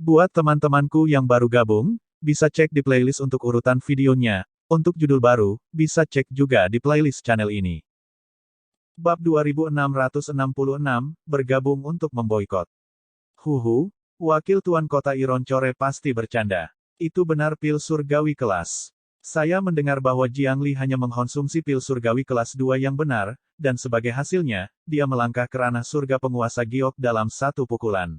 Buat teman-temanku yang baru gabung, bisa cek di playlist untuk urutan videonya. Untuk judul baru, bisa cek juga di playlist channel ini. Bab 2666, bergabung untuk memboikot. Huhu, wakil tuan kota Ironcore pasti bercanda. Itu benar pil surgawi kelas. Saya mendengar bahwa Jiang Li hanya mengkonsumsi pil surgawi kelas 2 yang benar, dan sebagai hasilnya, dia melangkah ke ranah surga penguasa giok dalam satu pukulan.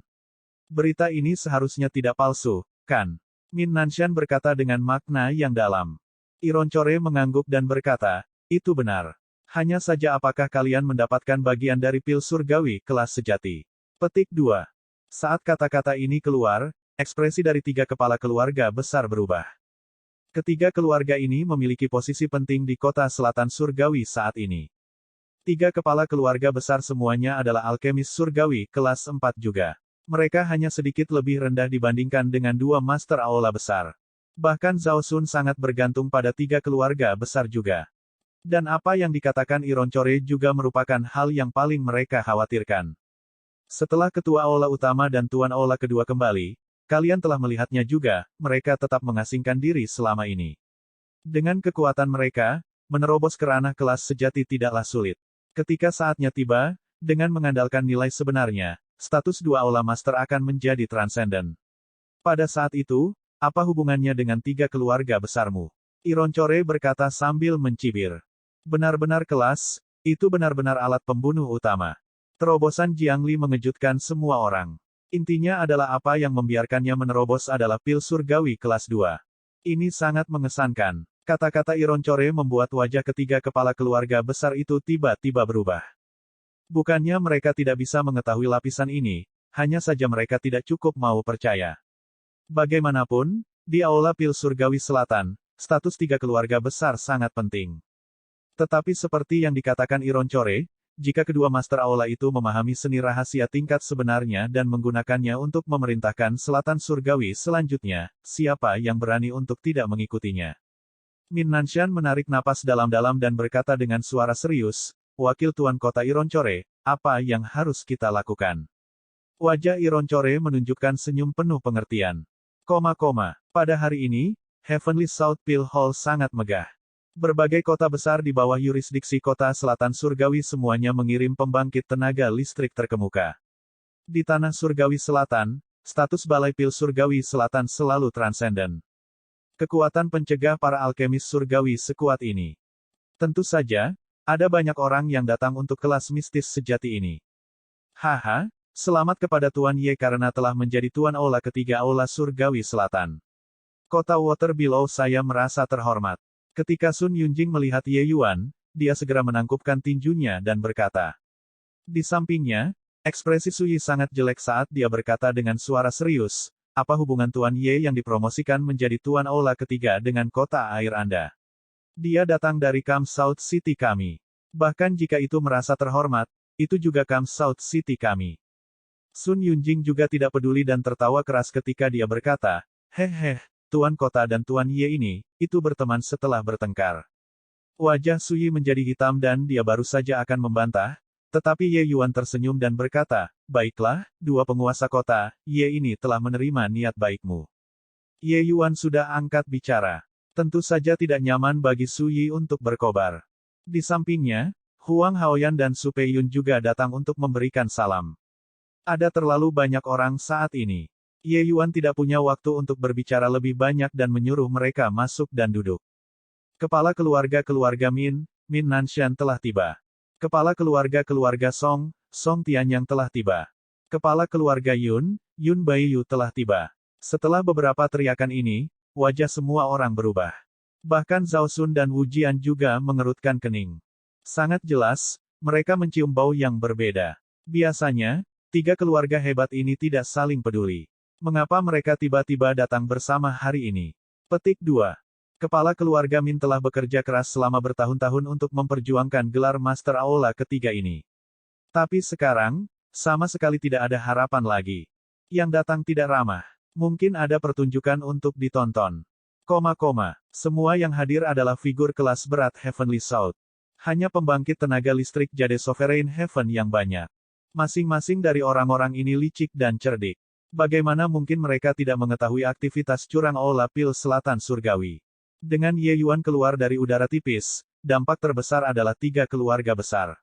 Berita ini seharusnya tidak palsu, kan? Min Nanshan berkata dengan makna yang dalam. Ironcore mengangguk dan berkata, itu benar. Hanya saja apakah kalian mendapatkan bagian dari pil surgawi kelas sejati? Petik 2. Saat kata-kata ini keluar, ekspresi dari tiga kepala keluarga besar berubah. Ketiga keluarga ini memiliki posisi penting di kota selatan surgawi saat ini. Tiga kepala keluarga besar semuanya adalah alkemis surgawi kelas 4 juga. Mereka hanya sedikit lebih rendah dibandingkan dengan dua master aula besar. Bahkan Zhao Sun sangat bergantung pada tiga keluarga besar juga. Dan apa yang dikatakan Ironcore juga merupakan hal yang paling mereka khawatirkan. Setelah ketua aula utama dan tuan aula kedua kembali, kalian telah melihatnya juga, mereka tetap mengasingkan diri selama ini. Dengan kekuatan mereka, menerobos ke ranah kelas sejati tidaklah sulit. Ketika saatnya tiba, dengan mengandalkan nilai sebenarnya, status dua aula master akan menjadi transenden. Pada saat itu, apa hubungannya dengan tiga keluarga besarmu? Ironcore berkata sambil mencibir. Benar-benar kelas, itu benar-benar alat pembunuh utama. Terobosan Jiang Li mengejutkan semua orang. Intinya adalah apa yang membiarkannya menerobos adalah pil surgawi kelas 2. Ini sangat mengesankan. Kata-kata Ironcore membuat wajah ketiga kepala keluarga besar itu tiba-tiba berubah. Bukannya mereka tidak bisa mengetahui lapisan ini, hanya saja mereka tidak cukup mau percaya. Bagaimanapun, di aula pil surgawi selatan, status tiga keluarga besar sangat penting. Tetapi seperti yang dikatakan Ironcore, jika kedua master aula itu memahami seni rahasia tingkat sebenarnya dan menggunakannya untuk memerintahkan selatan surgawi selanjutnya, siapa yang berani untuk tidak mengikutinya? Min Nanshan menarik napas dalam-dalam dan berkata dengan suara serius, wakil tuan kota Ironcore, apa yang harus kita lakukan? Wajah Ironcore menunjukkan senyum penuh pengertian. Pada hari ini, Heavenly South Pil Hall sangat megah. Berbagai kota besar di bawah yurisdiksi kota selatan surgawi semuanya mengirim pembangkit tenaga listrik terkemuka. Di tanah surgawi selatan, status balai pil surgawi selatan selalu transenden. Kekuatan pencegah para alkemis surgawi sekuat ini. Tentu saja, ada banyak orang yang datang untuk kelas mistis sejati ini. Haha, selamat kepada Tuan Ye karena telah menjadi Tuan Aula ketiga Aula Surgawi Selatan. Kota Water Below saya merasa terhormat. Ketika Sun Yunjing melihat Ye Yuan, dia segera menangkupkan tinjunya dan berkata. Di sampingnya, ekspresi Suyi sangat jelek saat dia berkata dengan suara serius, apa hubungan Tuan Ye yang dipromosikan menjadi Tuan Aula ketiga dengan kota air Anda? Dia datang dari Kam South City kami. Bahkan jika itu merasa terhormat, itu juga Kam South City kami. Sun Yunjing juga tidak peduli dan tertawa keras ketika dia berkata, hehe. Tuan kota dan Tuan Ye ini, itu berteman setelah bertengkar. Wajah Suyi menjadi hitam dan dia baru saja akan membantah, tetapi Ye Yuan tersenyum dan berkata, baiklah, dua penguasa kota, Ye ini telah menerima niat baikmu. Ye Yuan sudah angkat bicara. Tentu saja tidak nyaman bagi Suyi untuk berkobar. Di sampingnya, Huang Haoyan dan Su Peiyun juga datang untuk memberikan salam. Ada terlalu banyak orang saat ini. Ye Yuan tidak punya waktu untuk berbicara lebih banyak dan menyuruh mereka masuk dan duduk. Kepala keluarga Min Nanshan telah tiba. Kepala keluarga Song Tianyang telah tiba. Kepala keluarga Yun Baiyu telah tiba. Setelah beberapa teriakan ini, wajah semua orang berubah. Bahkan Zhao Sun dan Wu Jian juga mengerutkan kening. Sangat jelas, mereka mencium bau yang berbeda. Biasanya, tiga keluarga hebat ini tidak saling peduli. Mengapa mereka tiba-tiba datang bersama hari ini? Petik 2. Kepala keluarga Min telah bekerja keras selama bertahun-tahun untuk memperjuangkan gelar Master Aula ketiga ini. Tapi sekarang, sama sekali tidak ada harapan lagi. Yang datang tidak ramah. Mungkin ada pertunjukan untuk ditonton. Semua yang hadir adalah figur kelas berat Heavenly South. Hanya pembangkit tenaga listrik Jade Sovereign Heaven yang banyak. Masing-masing dari orang-orang ini licik dan cerdik. Bagaimana mungkin mereka tidak mengetahui aktivitas curang Aula Pil Selatan Surgawi? Dengan Ye Yuan keluar dari udara tipis, dampak terbesar adalah 3 keluarga besar.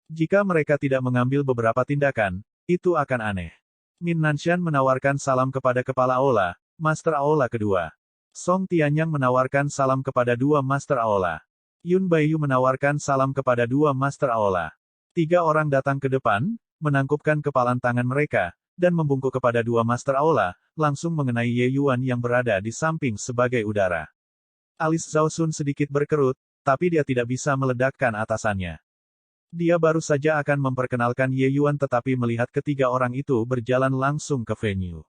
Jika mereka tidak mengambil beberapa tindakan, itu akan aneh. Min Nanshan menawarkan salam kepada kepala Aula, Master Aula kedua. Song Tianyang menawarkan salam kepada 2 Master Aula. Yun Baiyu menawarkan salam kepada 2 Master Aula. 3 orang datang ke depan, menangkupkan kepalan tangan mereka, dan membungkuk kepada 2 Master Aula, langsung mengenai Ye Yuan yang berada di samping sebagai udara. Alis Zhao Sun sedikit berkerut, tapi dia tidak bisa meledakkan atasannya. Dia baru saja akan memperkenalkan Ye Yuan tetapi melihat ketiga orang itu berjalan langsung ke venue.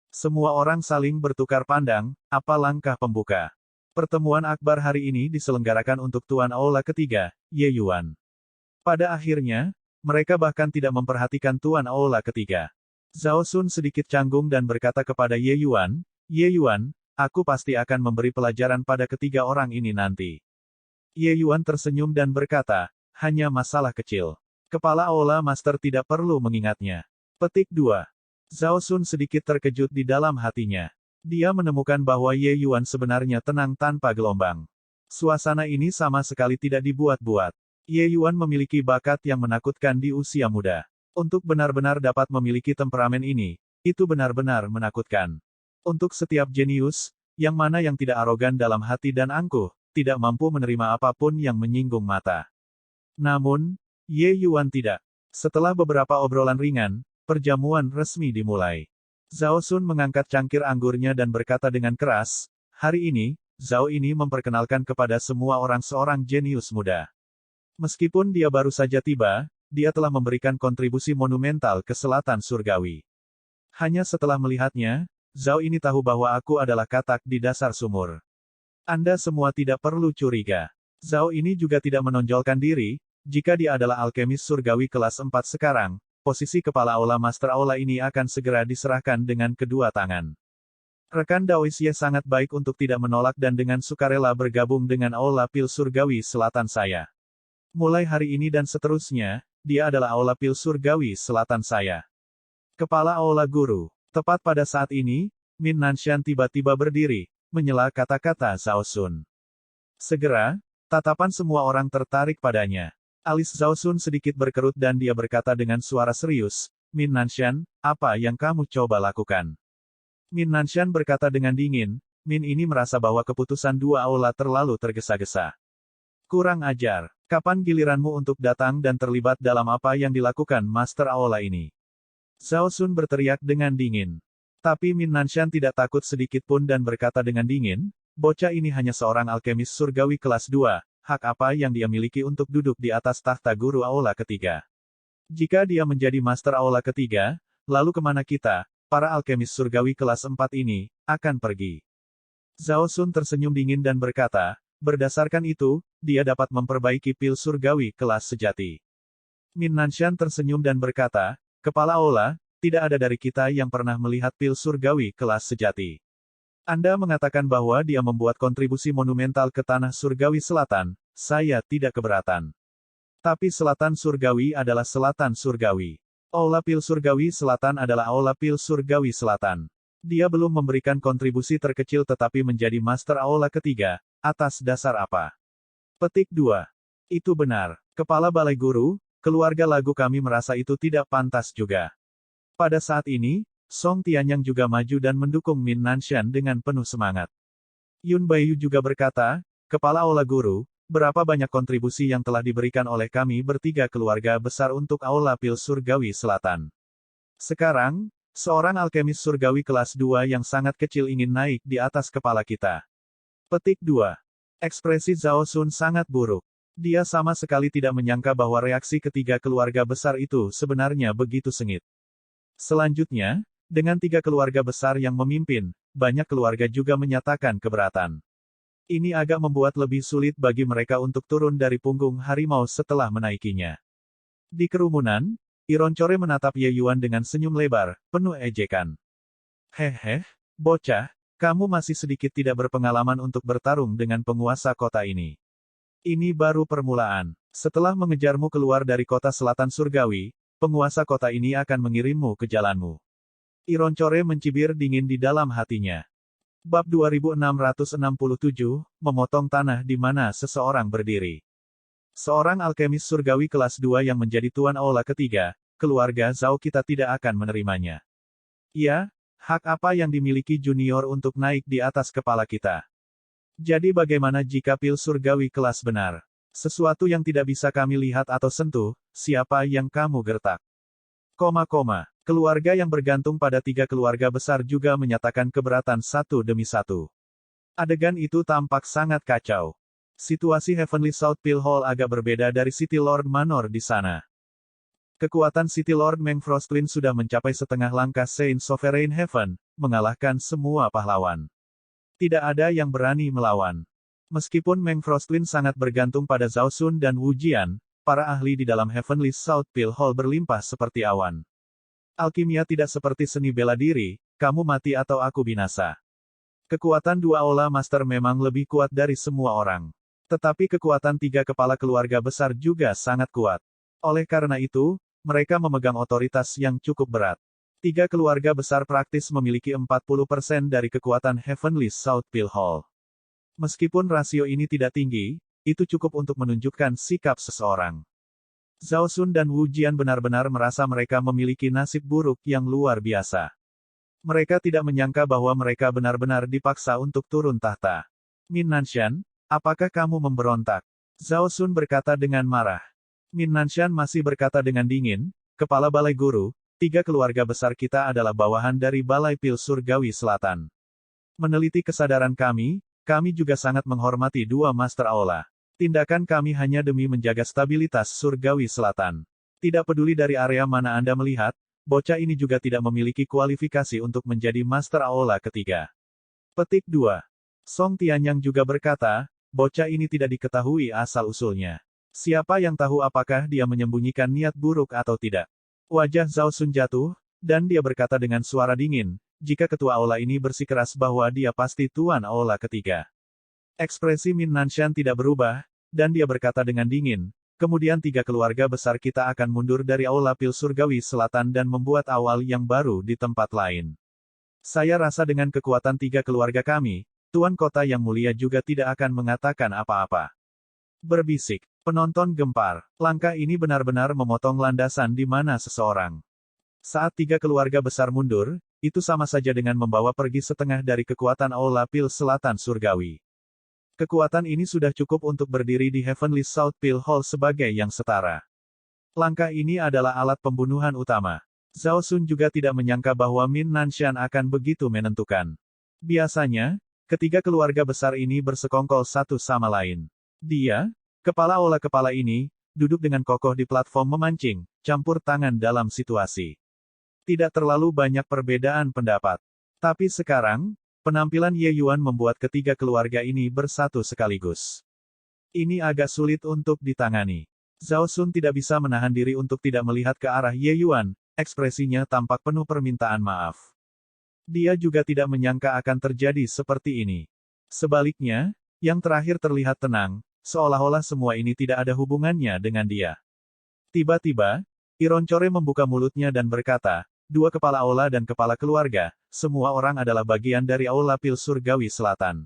Semua orang saling bertukar pandang, apa langkah pembuka. Pertemuan akbar hari ini diselenggarakan untuk Tuan Aula ketiga, Ye Yuan. Pada akhirnya, mereka bahkan tidak memperhatikan Tuan Aula ketiga. Zhao Sun sedikit canggung dan berkata kepada Ye Yuan, "Ye Yuan, aku pasti akan memberi pelajaran pada ketiga orang ini nanti." Ye Yuan tersenyum dan berkata, "Hanya masalah kecil. Kepala Aula Master tidak perlu mengingatnya." Petik 2. Zhao Sun sedikit terkejut di dalam hatinya. Dia menemukan bahwa Ye Yuan sebenarnya tenang tanpa gelombang. Suasana ini sama sekali tidak dibuat-buat. Ye Yuan memiliki bakat yang menakutkan di usia muda. Untuk benar-benar dapat memiliki temperamen ini, itu benar-benar menakutkan. Untuk setiap jenius, yang mana yang tidak arogan dalam hati dan angkuh, tidak mampu menerima apapun yang menyinggung mata. Namun, Ye Yuan tidak. Setelah beberapa obrolan ringan, perjamuan resmi dimulai. Zhao Sun mengangkat cangkir anggurnya dan berkata dengan keras, "Hari ini, Zhao ini memperkenalkan kepada semua orang seorang jenius muda. Meskipun dia baru saja tiba, dia telah memberikan kontribusi monumental ke Selatan Surgawi. Hanya setelah melihatnya, Zhao ini tahu bahwa aku adalah katak di dasar sumur. Anda semua tidak perlu curiga. Zhao ini juga tidak menonjolkan diri, jika dia adalah alkemis surgawi kelas 4 sekarang, posisi kepala Aula Master Aula ini akan segera diserahkan dengan kedua tangan. Rekan Daoisye sangat baik untuk tidak menolak dan dengan sukarela bergabung dengan Aula Pil Surgawi Selatan saya. Mulai hari ini dan seterusnya, dia adalah Aula Pil Surgawi Selatan saya. Kepala Aula Guru." Tepat pada saat ini, Min Nanshan tiba-tiba berdiri, menyela kata-kata Zhao Sun. Segera, tatapan semua orang tertarik padanya. Alis Zhao Sun sedikit berkerut dan dia berkata dengan suara serius, "Min Nanshan, apa yang kamu coba lakukan?" Min Nanshan berkata dengan dingin, "Min ini merasa bahwa keputusan 2 Aula terlalu tergesa-gesa. Kurang ajar. Kapan giliranmu untuk datang dan terlibat dalam apa yang dilakukan Master Aula ini?" Zhao Sun berteriak dengan dingin. Tapi Min Nanshan tidak takut sedikit pun dan berkata dengan dingin, "Bocah ini hanya seorang alkemis surgawi kelas 2, hak apa yang dia miliki untuk duduk di atas tahta guru Aula ketiga? Jika dia menjadi Master Aula ketiga, lalu kemana kita, para alkemis surgawi kelas 4 ini, akan pergi?" Zhao Sun tersenyum dingin dan berkata, "Berdasarkan itu, dia dapat memperbaiki pil surgawi kelas sejati." Min Nanshan tersenyum dan berkata, "Kepala Aula, tidak ada dari kita yang pernah melihat pil surgawi kelas sejati. Anda mengatakan bahwa dia membuat kontribusi monumental ke tanah surgawi selatan, saya tidak keberatan. Tapi selatan surgawi adalah selatan surgawi. Aula pil surgawi selatan adalah aula pil surgawi selatan. Dia belum memberikan kontribusi terkecil tetapi menjadi Master Aula ketiga. Atas dasar apa?" Petik 2. Itu benar. Kepala Balai Guru, keluarga lagu kami merasa itu tidak pantas juga. Pada saat ini, Song Tianyang juga maju dan mendukung Min Nanshan dengan penuh semangat. Yun Baiyu juga berkata, "Kepala Aula Guru, berapa banyak kontribusi yang telah diberikan oleh kami bertiga keluarga besar untuk Aula Pil Surgawi Selatan. Sekarang, seorang alkemis surgawi kelas 2 yang sangat kecil ingin naik di atas kepala kita." Petik 2. Ekspresi Zhao Sun sangat buruk. Dia sama sekali tidak menyangka bahwa reaksi ketiga keluarga besar itu sebenarnya begitu sengit. Selanjutnya, dengan 3 keluarga besar yang memimpin, banyak keluarga juga menyatakan keberatan. Ini agak membuat lebih sulit bagi mereka untuk turun dari punggung harimau setelah menaikinya. Di kerumunan, Ironcore menatap Ye Yuan dengan senyum lebar, penuh ejekan. "Hehe, bocah. Kamu masih sedikit tidak berpengalaman untuk bertarung dengan penguasa kota ini. Ini baru permulaan. Setelah mengejarmu keluar dari kota selatan surgawi, penguasa kota ini akan mengirimmu ke jalanmu." Ironcore mencibir dingin di dalam hatinya. Bab 2667, memotong tanah di mana seseorang berdiri. Seorang alkemis surgawi kelas 2 yang menjadi tuan aula ketiga, keluarga Zhao kita tidak akan menerimanya. Ya, hak apa yang dimiliki junior untuk naik di atas kepala kita? Jadi bagaimana jika pil surgawi kelas benar? Sesuatu yang tidak bisa kami lihat atau sentuh, siapa yang kamu gertak? Keluarga yang bergantung pada 3 keluarga besar juga menyatakan keberatan satu demi satu. Adegan itu tampak sangat kacau. Situasi Heavenly South Pale Hall agak berbeda dari City Lord Manor di sana. Kekuatan City Lord Meng Frostwind sudah mencapai setengah langkah Saint Sovereign Heaven, mengalahkan semua pahlawan. Tidak ada yang berani melawan. Meskipun Meng Frostwind sangat bergantung pada Zhao Sun dan Wu Jian, para ahli di dalam Heavenly South Pale Hall berlimpah seperti awan. Alkimia tidak seperti seni bela diri, kamu mati atau aku binasa. Kekuatan 2 Aula Master memang lebih kuat dari semua orang. Tetapi kekuatan 3 kepala keluarga besar juga sangat kuat. Oleh karena itu, mereka memegang otoritas yang cukup berat. 3 keluarga besar praktis memiliki 40% dari kekuatan Heavenly South Pale Hall. Meskipun rasio ini tidak tinggi, itu cukup untuk menunjukkan sikap seseorang. Zhao Sun dan Wu Jian benar-benar merasa mereka memiliki nasib buruk yang luar biasa. Mereka tidak menyangka bahwa mereka benar-benar dipaksa untuk turun tahta. Min Nanshan, apakah kamu memberontak? Zhao Sun berkata dengan marah. Min Nanshan masih berkata dengan dingin, Kepala Balai Guru, 3 keluarga besar kita adalah bawahan dari Balai Pil Surgawi Selatan. Meneliti kesadaran kami juga sangat menghormati 2 Master Aula. Tindakan kami hanya demi menjaga stabilitas Surgawi Selatan. Tidak peduli dari area mana Anda melihat, bocah ini juga tidak memiliki kualifikasi untuk menjadi Master Aula ketiga. Petik 2. Song Tianyang juga berkata, bocah ini tidak diketahui asal-usulnya. Siapa yang tahu apakah dia menyembunyikan niat buruk atau tidak? Wajah Zhao Sun jatuh, dan dia berkata dengan suara dingin, jika ketua aula ini bersikeras bahwa dia pasti tuan aula ketiga. Ekspresi Min Nanshan tidak berubah, dan dia berkata dengan dingin, kemudian 3 keluarga besar kita akan mundur dari Aula Pil Surgawi Selatan dan membuat awal yang baru di tempat lain. Saya rasa dengan kekuatan 3 keluarga kami, Tuan Kota yang mulia juga tidak akan mengatakan apa-apa. Berbisik, penonton gempar, langkah ini benar-benar memotong landasan di mana seseorang. Saat 3 keluarga besar mundur, itu sama saja dengan membawa pergi setengah dari kekuatan Aula Pil Selatan Surgawi. Kekuatan ini sudah cukup untuk berdiri di Heavenly South Pale Hall sebagai yang setara. Langkah ini adalah alat pembunuhan utama. Zhao Sun juga tidak menyangka bahwa Min Nanshan akan begitu menentukan. Biasanya, ketiga keluarga besar ini bersekongkol satu sama lain. Dia, kepala aula kepala ini, duduk dengan kokoh di platform memancing, campur tangan dalam situasi. Tidak terlalu banyak perbedaan pendapat. Tapi sekarang, penampilan Ye Yuan membuat ketiga keluarga ini bersatu sekaligus. Ini agak sulit untuk ditangani. Zhao Sun tidak bisa menahan diri untuk tidak melihat ke arah Ye Yuan, ekspresinya tampak penuh permintaan maaf. Dia juga tidak menyangka akan terjadi seperti ini. Sebaliknya, yang terakhir terlihat tenang, seolah-olah semua ini tidak ada hubungannya dengan dia. Tiba-tiba, Ironcore membuka mulutnya dan berkata, 2 kepala aula dan kepala keluarga, semua orang adalah bagian dari Aula Pil Surgawi Selatan.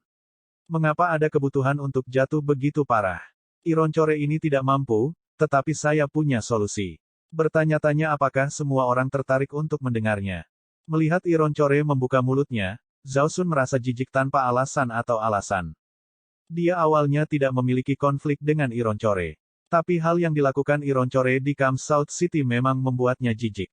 Mengapa ada kebutuhan untuk jatuh begitu parah? Ironcore ini tidak mampu, tetapi saya punya solusi. Bertanya-tanya apakah semua orang tertarik untuk mendengarnya. Melihat Ironcore membuka mulutnya, Zhao Sun merasa jijik tanpa alasan atau alasan. Dia awalnya tidak memiliki konflik dengan Ironcore. Tapi hal yang dilakukan Ironcore di Camp South City memang membuatnya jijik.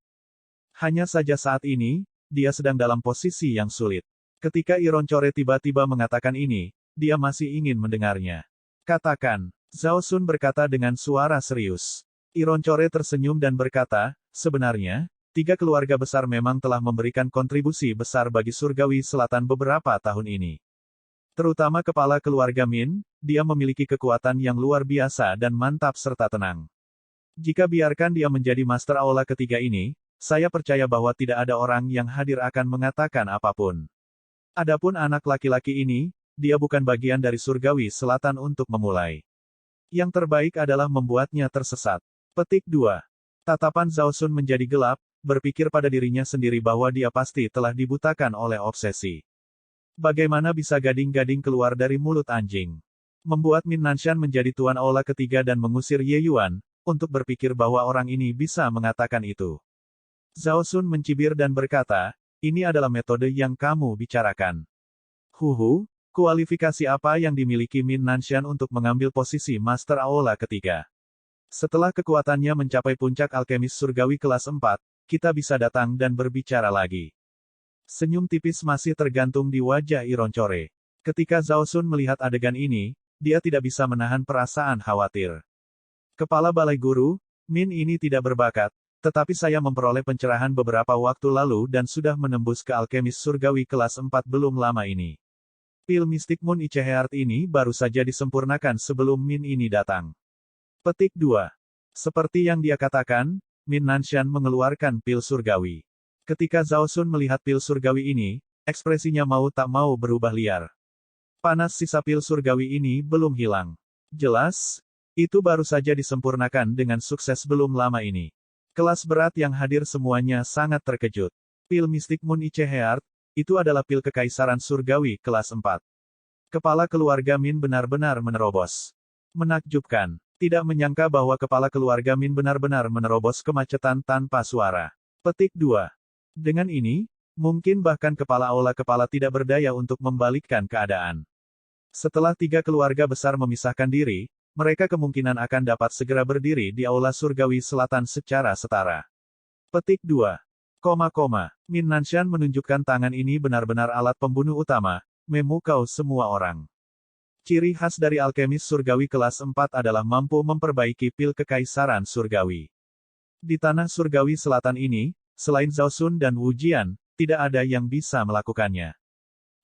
Hanya saja saat ini, dia sedang dalam posisi yang sulit. Ketika Ironcore tiba-tiba mengatakan ini, dia masih ingin mendengarnya. Katakan, Zhao Sun berkata dengan suara serius. Ironcore tersenyum dan berkata, sebenarnya, 3 keluarga besar memang telah memberikan kontribusi besar bagi Surgawi Selatan beberapa tahun ini. Terutama kepala keluarga Min, dia memiliki kekuatan yang luar biasa dan mantap serta tenang. Jika biarkan dia menjadi Master Aula ketiga ini, saya percaya bahwa tidak ada orang yang hadir akan mengatakan apapun. Adapun anak laki-laki ini, dia bukan bagian dari Surgawi Selatan untuk memulai. Yang terbaik adalah membuatnya tersesat. Petik 2. Tatapan Zhao Sun menjadi gelap, berpikir pada dirinya sendiri bahwa dia pasti telah dibutakan oleh obsesi. Bagaimana bisa gading-gading keluar dari mulut anjing? Membuat Min Nanshan menjadi tuan aula ketiga dan mengusir Ye Yuan, untuk berpikir bahwa orang ini bisa mengatakan itu. Zhao Sun mencibir dan berkata, ini adalah metode yang kamu bicarakan. Huhu, kualifikasi apa yang dimiliki Min Nanshan untuk mengambil posisi Master Aula ketiga? Setelah kekuatannya mencapai puncak alkemis surgawi kelas 4, kita bisa datang dan berbicara lagi. Senyum tipis masih tergantung di wajah Ironcore. Ketika Zhao Sun melihat adegan ini, dia tidak bisa menahan perasaan khawatir. Kepala Balai Guru, Min ini tidak berbakat, tetapi saya memperoleh pencerahan beberapa waktu lalu dan sudah menembus ke alkemis surgawi kelas 4 belum lama ini. Pil Mystic Moon Iceheart ini baru saja disempurnakan sebelum Min ini datang. Petik 2. Seperti yang dia katakan, Min Nanshan mengeluarkan pil surgawi. Ketika Zhao Sun melihat pil surgawi ini, ekspresinya mau tak mau berubah liar. Panas sisa pil surgawi ini belum hilang. Jelas, itu baru saja disempurnakan dengan sukses belum lama ini. Kelas berat yang hadir semuanya sangat terkejut. Pil Mystic Moon Iceheart, itu adalah pil kekaisaran surgawi kelas 4. Kepala keluarga Min benar-benar menerobos. Menakjubkan. Tidak menyangka bahwa kepala keluarga Min benar-benar menerobos kemacetan tanpa suara. Petik 2. Dengan ini, mungkin bahkan kepala aula kepala tidak berdaya untuk membalikkan keadaan. Setelah 3 keluarga besar memisahkan diri, mereka kemungkinan akan dapat segera berdiri di aula surgawi selatan secara setara. Petik 2. Min Nanshan menunjukkan tangan ini benar-benar alat pembunuh utama, memukau semua orang. Ciri khas dari alkemis surgawi kelas 4 adalah mampu memperbaiki pil kekaisaran surgawi. Di tanah surgawi selatan ini, selain Zhao Sun dan Wu Jian, tidak ada yang bisa melakukannya.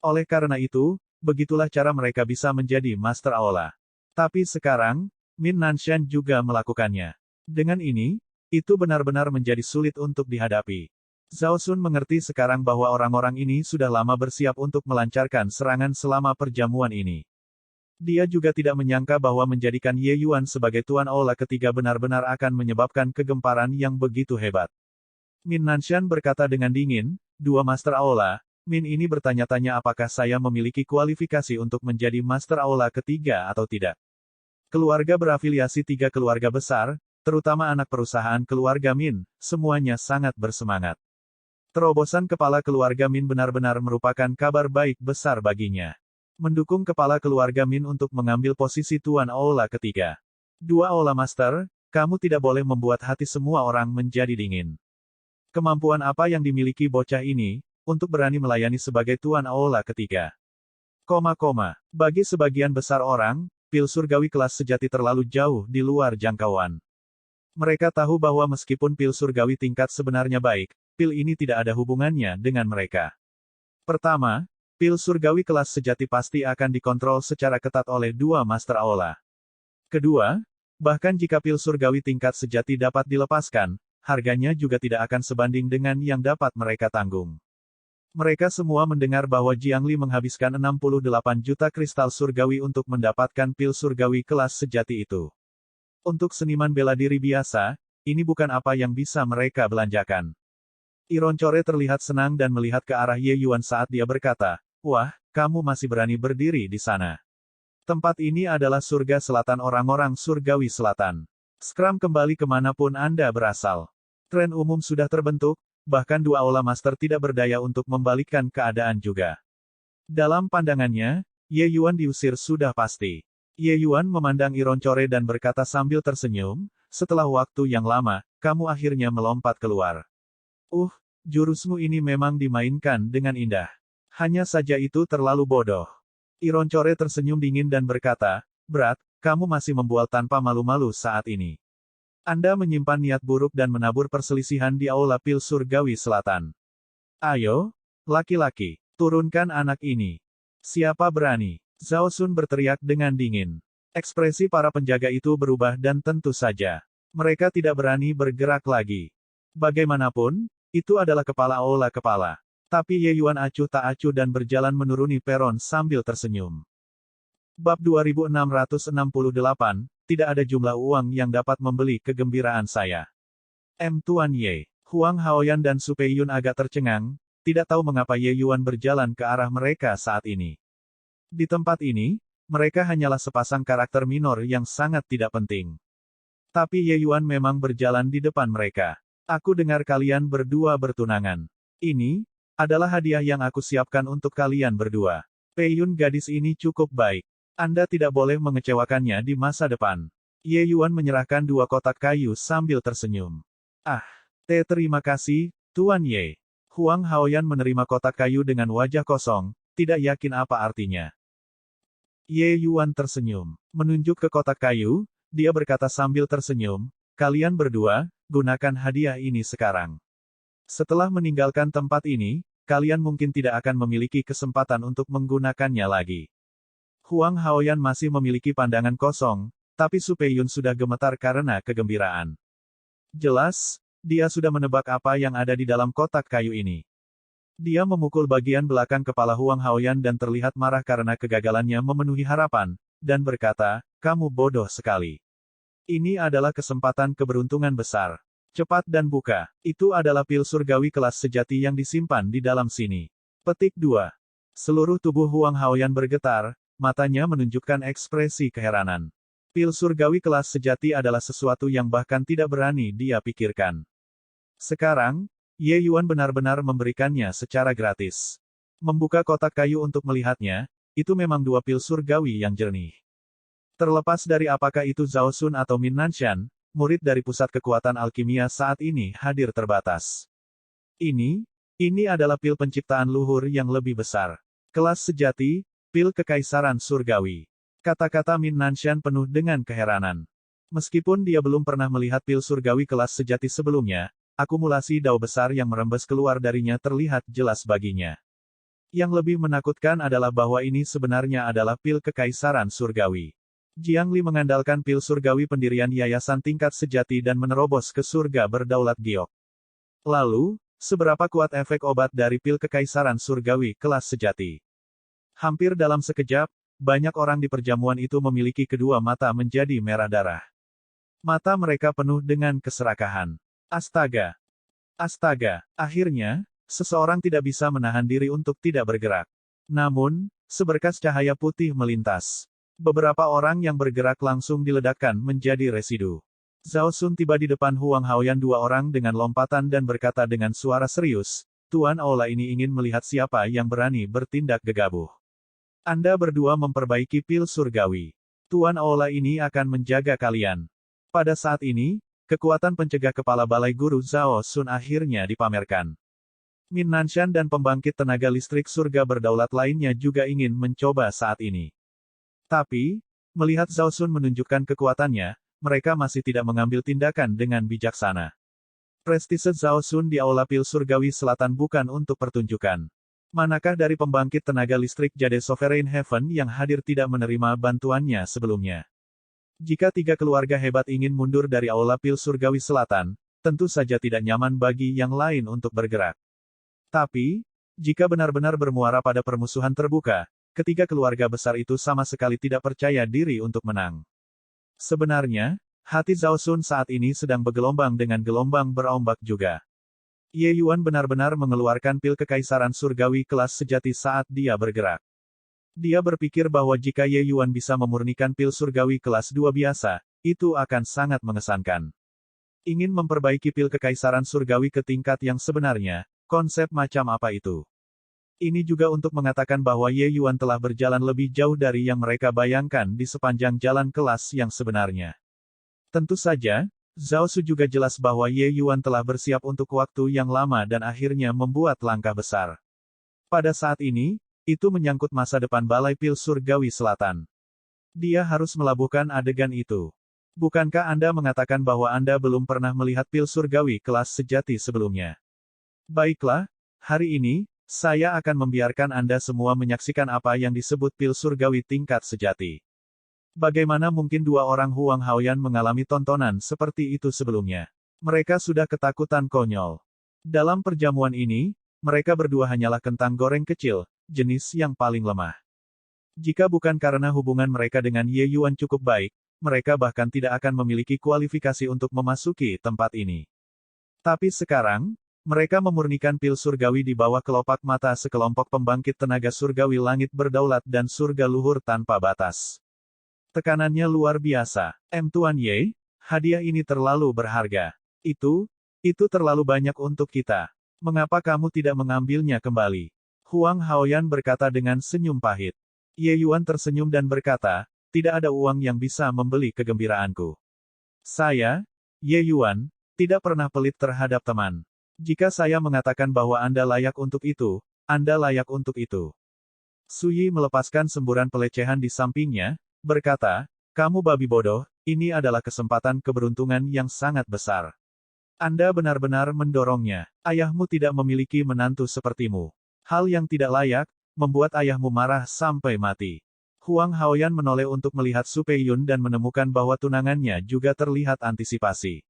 Oleh karena itu, begitulah cara mereka bisa menjadi Master Aula. Tapi sekarang, Min Nanshan juga melakukannya. Dengan ini, itu benar-benar menjadi sulit untuk dihadapi. Zhao Sun mengerti sekarang bahwa orang-orang ini sudah lama bersiap untuk melancarkan serangan selama perjamuan ini. Dia juga tidak menyangka bahwa menjadikan Ye Yuan sebagai tuan aula ketiga benar-benar akan menyebabkan kegemparan yang begitu hebat. Min Nanshan berkata dengan dingin, dua Master Aula, Min ini bertanya-tanya apakah saya memiliki kualifikasi untuk menjadi Master Aula ketiga atau tidak. Keluarga berafiliasi 3 keluarga besar, terutama anak perusahaan keluarga Min, semuanya sangat bersemangat. Terobosan kepala keluarga Min benar-benar merupakan kabar baik besar baginya. Mendukung kepala keluarga Min untuk mengambil posisi tuan aula ketiga. 2 aula master, kamu tidak boleh membuat hati semua orang menjadi dingin. Kemampuan apa yang dimiliki bocah ini, untuk berani melayani sebagai tuan aula ketiga? Bagi sebagian besar orang, pil surgawi kelas sejati terlalu jauh di luar jangkauan. Mereka tahu bahwa meskipun pil surgawi tingkat sebenarnya baik, pil ini tidak ada hubungannya dengan mereka. Pertama, pil surgawi kelas sejati pasti akan dikontrol secara ketat oleh 2 Master Aula. Kedua, bahkan jika pil surgawi tingkat sejati dapat dilepaskan, harganya juga tidak akan sebanding dengan yang dapat mereka tanggung. Mereka semua mendengar bahwa Jiangli menghabiskan 68 juta kristal surgawi untuk mendapatkan pil surgawi kelas sejati itu. Untuk seniman bela diri biasa, ini bukan apa yang bisa mereka belanjakan. Ironcore terlihat senang dan melihat ke arah Ye Yuan saat dia berkata, "Wah, kamu masih berani berdiri di sana. Tempat ini adalah surga selatan orang-orang surgawi selatan. Scrum kembali kemanapun Anda berasal. Tren umum sudah terbentuk, bahkan 2 aula master tidak berdaya untuk membalikkan keadaan juga." Dalam pandangannya, Ye Yuan diusir sudah pasti. Ye Yuan memandang Ironcore dan berkata sambil tersenyum, "Setelah waktu yang lama, kamu akhirnya melompat keluar. Jurusmu ini memang dimainkan dengan indah. Hanya saja itu terlalu bodoh." Ironcore tersenyum dingin dan berkata, "Berat, kamu masih membual tanpa malu-malu saat ini. Anda menyimpan niat buruk dan menabur perselisihan di aula pil surgawi selatan. Ayo, laki-laki, turunkan anak ini. Siapa berani?" Zhao Sun berteriak dengan dingin. Ekspresi para penjaga itu berubah dan tentu saja, mereka tidak berani bergerak lagi. Bagaimanapun, itu adalah kepala aula kepala. Tapi Ye Yuan acuh tak acuh dan berjalan menuruni peron sambil tersenyum. Bab 2668, tidak ada jumlah uang yang dapat membeli kegembiraan saya. Tuan Ye. Huang Haoyan dan Su Peiyun agak tercengang, tidak tahu mengapa Ye Yuan berjalan ke arah mereka saat ini. Di tempat ini, mereka hanyalah sepasang karakter minor yang sangat tidak penting. Tapi Ye Yuan memang berjalan di depan mereka. Aku dengar kalian berdua bertunangan. Ini adalah hadiah yang aku siapkan untuk kalian berdua. Peiyun, gadis ini cukup baik. Anda tidak boleh mengecewakannya di masa depan. Ye Yuan menyerahkan 2 kotak kayu sambil tersenyum. Ah, terima kasih, Tuan Ye. Huang Haoyan menerima kotak kayu dengan wajah kosong, tidak yakin apa artinya. Ye Yuan tersenyum. Menunjuk ke kotak kayu, dia berkata sambil tersenyum, kalian berdua, gunakan hadiah ini sekarang. Setelah meninggalkan tempat ini, kalian mungkin tidak akan memiliki kesempatan untuk menggunakannya lagi. Huang Haoyan masih memiliki pandangan kosong, tapi Su Peiyun sudah gemetar karena kegembiraan. Jelas, dia sudah menebak apa yang ada di dalam kotak kayu ini. Dia memukul bagian belakang kepala Huang Haoyan dan terlihat marah karena kegagalannya memenuhi harapan, dan berkata, kamu bodoh sekali. Ini adalah kesempatan keberuntungan besar. Cepat dan buka. Itu adalah pil surgawi kelas sejati yang disimpan di dalam sini. Petik 2. Seluruh tubuh Huang Haoyan bergetar, matanya menunjukkan ekspresi keheranan. Pil surgawi kelas sejati adalah sesuatu yang bahkan tidak berani dia pikirkan. Sekarang, Ye Yuan benar-benar memberikannya secara gratis. Membuka kotak kayu untuk melihatnya, itu memang 2 pil surgawi yang jernih. Terlepas dari apakah itu Zhao Sun atau Min Nanshan, murid dari pusat kekuatan alkimia saat ini hadir terbatas. Ini adalah pil penciptaan luhur yang lebih besar. Kelas sejati, pil kekaisaran surgawi. Kata-kata Min Nanshan penuh dengan keheranan. Meskipun dia belum pernah melihat pil surgawi kelas sejati sebelumnya, akumulasi dao besar yang merembes keluar darinya terlihat jelas baginya. Yang lebih menakutkan adalah bahwa ini sebenarnya adalah pil kekaisaran surgawi. Jiang Li mengandalkan pil surgawi pendirian yayasan tingkat sejati dan menerobos ke surga berdaulat giok. Lalu, seberapa kuat efek obat dari pil kekaisaran surgawi kelas sejati? Hampir dalam sekejap, banyak orang di perjamuan itu memiliki kedua mata menjadi merah darah. Mata mereka penuh dengan keserakahan. Astaga! Astaga! Akhirnya, seseorang tidak bisa menahan diri untuk tidak bergerak. Namun, seberkas cahaya putih melintas. Beberapa orang yang bergerak langsung diledakkan menjadi residu. Zhao Sun tiba di depan Huang Haoyan 2 orang dengan lompatan dan berkata dengan suara serius, Tuan Aula ini ingin melihat siapa yang berani bertindak gegabah. Anda berdua memperbaiki pil surgawi. Tuan Aula ini akan menjaga kalian. Pada saat ini, kekuatan pencegah kepala balai guru Zhao Sun akhirnya dipamerkan. Min Nanshan dan pembangkit tenaga listrik surga berdaulat lainnya juga ingin mencoba saat ini. Tapi, melihat Zhao Sun menunjukkan kekuatannya, mereka masih tidak mengambil tindakan dengan bijaksana. Prestise Zhao Sun di Aula Pil Surgawi Selatan bukan untuk pertunjukan. Manakah dari pembangkit tenaga listrik Jade Sovereign Heaven yang hadir tidak menerima bantuannya sebelumnya? Jika 3 keluarga hebat ingin mundur dari Aula Pil Surgawi Selatan, tentu saja tidak nyaman bagi yang lain untuk bergerak. Tapi, jika benar-benar bermuara pada permusuhan terbuka, ketiga keluarga besar itu sama sekali tidak percaya diri untuk menang. Sebenarnya, hati Zhao Sun saat ini sedang bergelombang dengan gelombang berombak juga. Ye Yuan benar-benar mengeluarkan pil kekaisaran surgawi kelas sejati saat dia bergerak. Dia berpikir bahwa jika Ye Yuan bisa memurnikan pil surgawi kelas 2 biasa, itu akan sangat mengesankan. Ingin memperbaiki pil kekaisaran surgawi ke tingkat yang sebenarnya, konsep macam apa itu? Ini juga untuk mengatakan bahwa Ye Yuan telah berjalan lebih jauh dari yang mereka bayangkan di sepanjang jalan kelas yang sebenarnya. Tentu saja, Zhao Su juga jelas bahwa Ye Yuan telah bersiap untuk waktu yang lama dan akhirnya membuat langkah besar. Pada saat ini, itu menyangkut masa depan Balai Pil Surgawi Selatan. Dia harus melabuhkan adegan itu. Bukankah Anda mengatakan bahwa Anda belum pernah melihat pil surgawi kelas sejati sebelumnya? Baiklah, hari ini, saya akan membiarkan Anda semua menyaksikan apa yang disebut pil surgawi tingkat sejati. Bagaimana mungkin 2 orang Huang Haoyan mengalami tontonan seperti itu sebelumnya? Mereka sudah ketakutan konyol. Dalam perjamuan ini, mereka berdua hanyalah kentang goreng kecil, jenis yang paling lemah. Jika bukan karena hubungan mereka dengan Ye Yuan cukup baik, mereka bahkan tidak akan memiliki kualifikasi untuk memasuki tempat ini. Tapi sekarang, mereka memurnikan pil surgawi di bawah kelopak mata sekelompok pembangkit tenaga surgawi langit berdaulat dan surga luhur tanpa batas. Tekanannya luar biasa. Tuan Ye, hadiah ini terlalu berharga. Itu terlalu banyak untuk kita. Mengapa kamu tidak mengambilnya kembali? Huang Haoyan berkata dengan senyum pahit. Ye Yuan tersenyum dan berkata, tidak ada uang yang bisa membeli kegembiraanku. Saya, Ye Yuan, tidak pernah pelit terhadap teman. Jika saya mengatakan bahwa Anda layak untuk itu, Anda layak untuk itu. Su Yi melepaskan semburan pelecehan di sampingnya, berkata, kamu babi bodoh, ini adalah kesempatan keberuntungan yang sangat besar. Anda benar-benar mendorongnya. Ayahmu tidak memiliki menantu sepertimu. Hal yang tidak layak, membuat ayahmu marah sampai mati. Huang Haoyan menoleh untuk melihat Su Peiyun dan menemukan bahwa tunangannya juga terlihat antisipasi.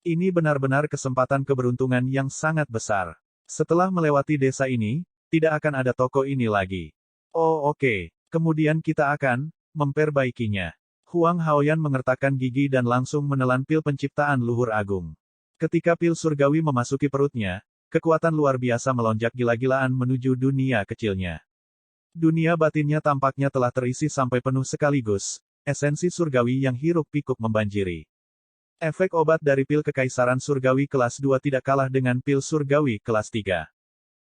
Ini benar-benar kesempatan keberuntungan yang sangat besar. Setelah melewati desa ini, tidak akan ada toko ini lagi. Oh oke, kemudian kita akan memperbaikinya. Huang Haoyan mengertakkan gigi dan langsung menelan pil penciptaan luhur agung. Ketika pil surgawi memasuki perutnya, kekuatan luar biasa melonjak gila-gilaan menuju dunia kecilnya. Dunia batinnya tampaknya telah terisi sampai penuh sekaligus, esensi surgawi yang hiruk-pikuk membanjiri. Efek obat dari pil kekaisaran surgawi kelas 2 tidak kalah dengan pil surgawi kelas 3.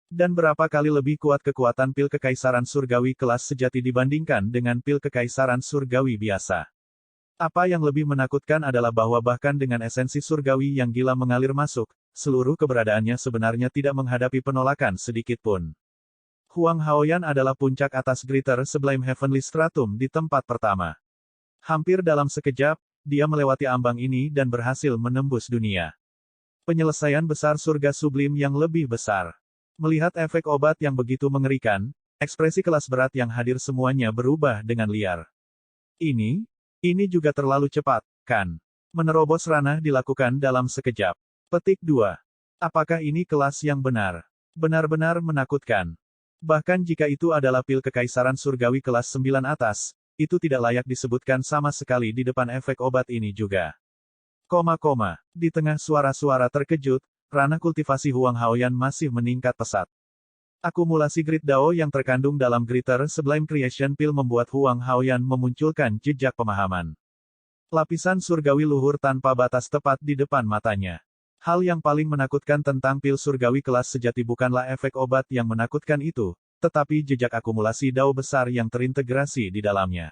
Dan berapa kali lebih kuat kekuatan pil kekaisaran surgawi kelas sejati dibandingkan dengan pil kekaisaran surgawi biasa. Apa yang lebih menakutkan adalah bahwa bahkan dengan esensi surgawi yang gila mengalir masuk, seluruh keberadaannya sebenarnya tidak menghadapi penolakan sedikit pun. Huang Haoyan adalah puncak atas Greater Sublime Heavenly Stratum di tempat pertama. Hampir dalam sekejap, dia melewati ambang ini dan berhasil menembus dunia. Penyelesaian besar surga sublim yang lebih besar. Melihat efek obat yang begitu mengerikan, ekspresi kelas berat yang hadir semuanya berubah dengan liar. Ini juga terlalu cepat, kan? Menerobos ranah dilakukan dalam sekejap. Petik 2. Apakah ini kelas yang benar? Benar-benar menakutkan. Bahkan jika itu adalah pil kekaisaran surgawi kelas 9 atas, itu tidak layak disebutkan sama sekali di depan efek obat ini juga. Di tengah suara-suara terkejut, ranah kultivasi Huang Haoyan masih meningkat pesat. Akumulasi Grid Dao yang terkandung dalam Greater Sublime Creation Pil membuat Huang Haoyan memunculkan jejak pemahaman. Lapisan surgawi luhur tanpa batas tepat di depan matanya. Hal yang paling menakutkan tentang pil surgawi kelas sejati bukanlah efek obat yang menakutkan itu, tetapi jejak akumulasi Dao besar yang terintegrasi di dalamnya.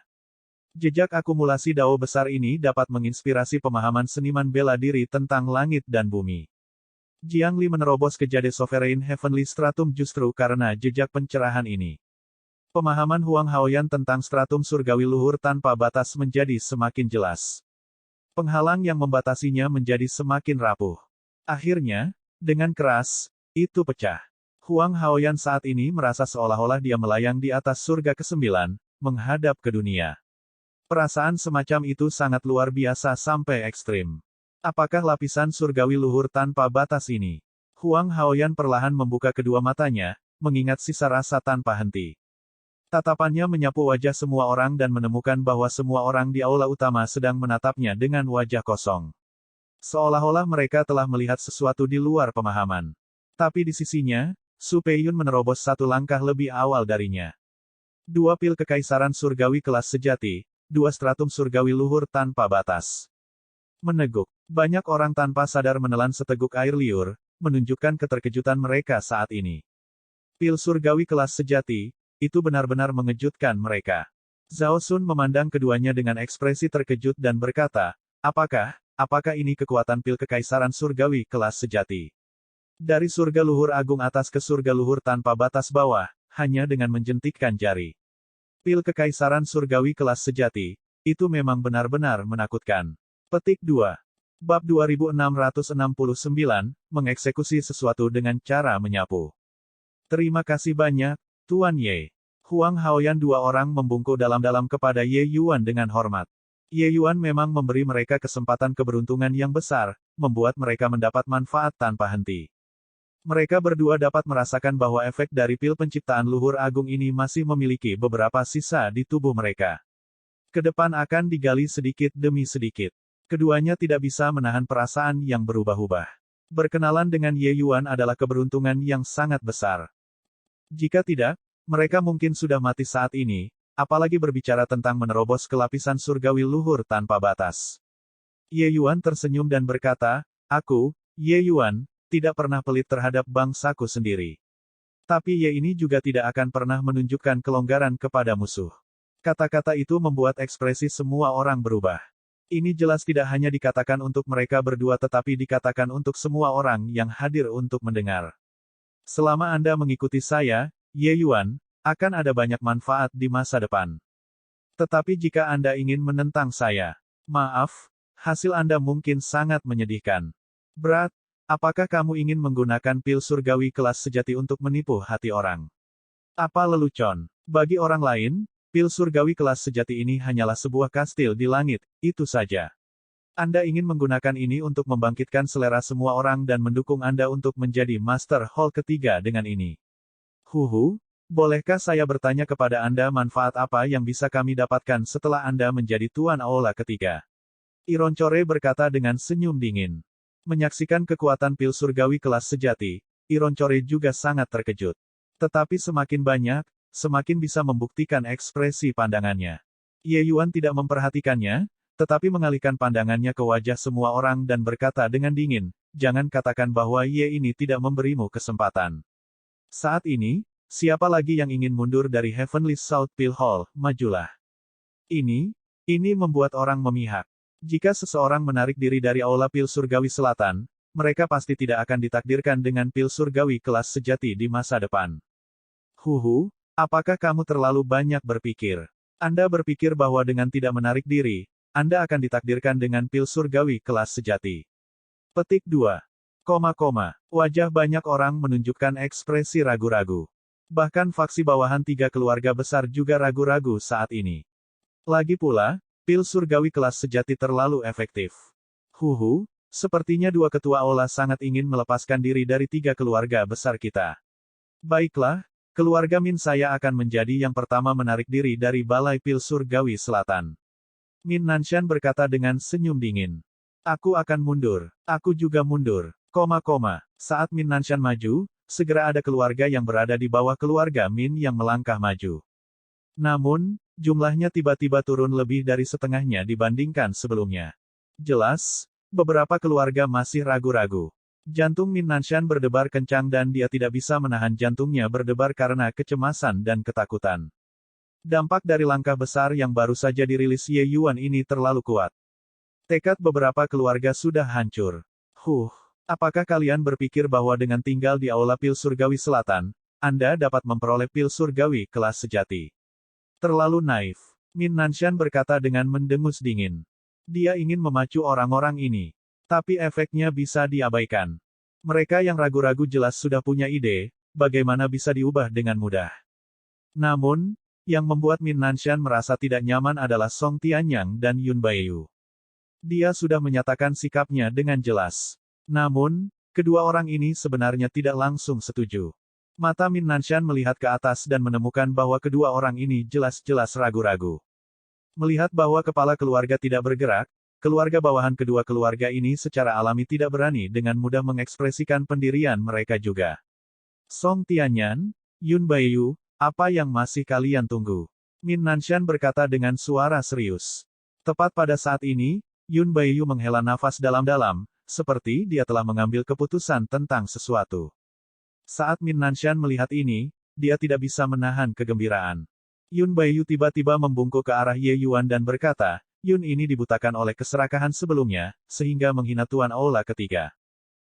Jejak akumulasi Dao besar ini dapat menginspirasi pemahaman seniman bela diri tentang langit dan bumi. Jiang Li menerobos ke Jade Sovereign Heavenly Stratum justru karena jejak pencerahan ini. Pemahaman Huang Haoyan tentang stratum surgawi luhur tanpa batas menjadi semakin jelas. Penghalang yang membatasinya menjadi semakin rapuh. Akhirnya, dengan keras, itu pecah. Huang Haoyan saat ini merasa seolah-olah dia melayang di atas surga ke-9, menghadap ke dunia. Perasaan semacam itu sangat luar biasa sampai ekstrim. Apakah lapisan surgawi luhur tanpa batas ini? Huang Haoyan perlahan membuka kedua matanya, mengingat sisa rasa tanpa henti. Tatapannya menyapu wajah semua orang dan menemukan bahwa semua orang di aula utama sedang menatapnya dengan wajah kosong. Seolah-olah mereka telah melihat sesuatu di luar pemahaman. Tapi di sisinya, Su Peiyun menerobos satu langkah lebih awal darinya. Dua pil kekaisaran surgawi kelas sejati, dua stratum surgawi luhur tanpa batas. Meneguk. Banyak orang tanpa sadar menelan seteguk air liur, menunjukkan keterkejutan mereka saat ini. Pil surgawi kelas sejati, itu benar-benar mengejutkan mereka. Zhao Sun memandang keduanya dengan ekspresi terkejut dan berkata, apakah ini kekuatan pil kekaisaran surgawi kelas sejati? Dari surga luhur agung atas ke surga luhur tanpa batas bawah, hanya dengan menjentikkan jari. Pil kekaisaran surgawi kelas sejati, itu memang benar-benar menakutkan. Petik 2. Bab 2669, mengeksekusi sesuatu dengan cara menyapu. Terima kasih banyak, Tuan Ye. Huang Haoyan dua orang membungkuk dalam-dalam kepada Ye Yuan dengan hormat. Ye Yuan memang memberi mereka kesempatan keberuntungan yang besar, membuat mereka mendapat manfaat tanpa henti. Mereka berdua dapat merasakan bahwa efek dari pil penciptaan luhur agung ini masih memiliki beberapa sisa di tubuh mereka. Kedepan akan digali sedikit demi sedikit. Keduanya tidak bisa menahan perasaan yang berubah-ubah. Berkenalan dengan Ye Yuan adalah keberuntungan yang sangat besar. Jika tidak, mereka mungkin sudah mati saat ini, apalagi berbicara tentang menerobos ke lapisan surgawi luhur tanpa batas. Ye Yuan tersenyum dan berkata, aku, Ye Yuan, tidak pernah pelit terhadap bangsaku sendiri. Tapi Ye ini juga tidak akan pernah menunjukkan kelonggaran kepada musuh. Kata-kata itu membuat ekspresi semua orang berubah. Ini jelas tidak hanya dikatakan untuk mereka berdua tetapi dikatakan untuk semua orang yang hadir untuk mendengar. Selama Anda mengikuti saya, Ye Yuan, akan ada banyak manfaat di masa depan. Tetapi jika Anda ingin menentang saya, maaf, hasil Anda mungkin sangat menyedihkan. Berat, apakah kamu ingin menggunakan pil surgawi kelas sejati untuk menipu hati orang? Apa lelucon? Bagi orang lain, pil surgawi kelas sejati ini hanyalah sebuah kastil di langit, itu saja. Anda ingin menggunakan ini untuk membangkitkan selera semua orang dan mendukung Anda untuk menjadi Master Hall ketiga dengan ini. Bolehkah saya bertanya kepada Anda manfaat apa yang bisa kami dapatkan setelah Anda menjadi Tuan Aula ketiga? Ironcore berkata dengan senyum dingin. Menyaksikan kekuatan pil surgawi kelas sejati, Ironcore juga sangat terkejut. Tetapi semakin banyak, semakin bisa membuktikan ekspresi pandangannya. Ye Yuan tidak memperhatikannya, tetapi mengalihkan pandangannya ke wajah semua orang dan berkata dengan dingin, jangan katakan bahwa Ye ini tidak memberimu kesempatan. Saat ini, siapa lagi yang ingin mundur dari Heavenly South Pil Hall, majulah. Ini membuat orang memihak. Jika seseorang menarik diri dari Aula Pil Surgawi Selatan, mereka pasti tidak akan ditakdirkan dengan pil surgawi kelas sejati di masa depan. Apakah kamu terlalu banyak berpikir? Anda berpikir bahwa dengan tidak menarik diri, Anda akan ditakdirkan dengan pil surgawi kelas sejati. Petik 2. Wajah banyak orang menunjukkan ekspresi ragu-ragu. Bahkan faksi bawahan 3 keluarga besar juga ragu-ragu saat ini. Lagi pula, pil surgawi kelas sejati terlalu efektif. Sepertinya 2 ketua Aula sangat ingin melepaskan diri dari 3 keluarga besar kita. Baiklah, keluarga Min saya akan menjadi yang pertama menarik diri dari Balai Pil Surgawi Selatan. Min Nanshan berkata dengan senyum dingin. Aku akan mundur. Aku juga mundur. Saat Min Nanshan maju, segera ada keluarga yang berada di bawah keluarga Min yang melangkah maju. Namun, jumlahnya tiba-tiba turun lebih dari setengahnya dibandingkan sebelumnya. Jelas, beberapa keluarga masih ragu-ragu. Jantung Min Nanshan berdebar kencang dan dia tidak bisa menahan jantungnya berdebar karena kecemasan dan ketakutan. Dampak dari langkah besar yang baru saja dirilis Ye Yuan ini terlalu kuat. Tekad beberapa keluarga sudah hancur. Apakah kalian berpikir bahwa dengan tinggal di Aula Pil Surgawi Selatan, Anda dapat memperoleh pil surgawi kelas sejati? Terlalu naif. Min Nanshan berkata dengan mendengus dingin. Dia ingin memacu orang-orang ini. Tapi efeknya bisa diabaikan. Mereka yang ragu-ragu jelas sudah punya ide, bagaimana bisa diubah dengan mudah. Namun, yang membuat Min Nanshan merasa tidak nyaman adalah Song Tianyang dan Yun Baiyu. Dia sudah menyatakan sikapnya dengan jelas. Namun, kedua orang ini sebenarnya tidak langsung setuju. Mata Min Nanshan melihat ke atas dan menemukan bahwa kedua orang ini jelas-jelas ragu-ragu. Melihat bahwa kepala keluarga tidak bergerak, keluarga bawahan kedua keluarga ini secara alami tidak berani dengan mudah mengekspresikan pendirian mereka juga. Song Tianyan, Yun Baiyu, apa yang masih kalian tunggu? Min Nanshan berkata dengan suara serius. Tepat pada saat ini, Yun Baiyu menghela nafas dalam-dalam, seperti dia telah mengambil keputusan tentang sesuatu. Saat Min Nanshan melihat ini, dia tidak bisa menahan kegembiraan. Yun Baiyu tiba-tiba membungkuk ke arah Ye Yuan dan berkata, Yun ini dibutakan oleh keserakahan sebelumnya, sehingga menghina Tuan Aula ketiga.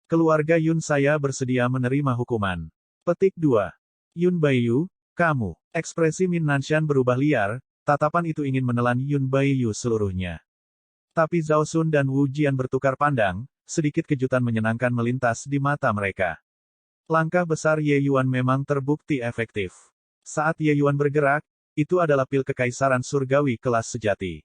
Keluarga Yun saya bersedia menerima hukuman. Petik 2. Yun Baiyu, kamu. Ekspresi Min Nanshan berubah liar, tatapan itu ingin menelan Yun Baiyu seluruhnya. Tapi Zhao Sun dan Wu Jian bertukar pandang, sedikit kejutan menyenangkan melintas di mata mereka. Langkah besar Ye Yuan memang terbukti efektif. Saat Ye Yuan bergerak, itu adalah pil kekaisaran surgawi kelas sejati.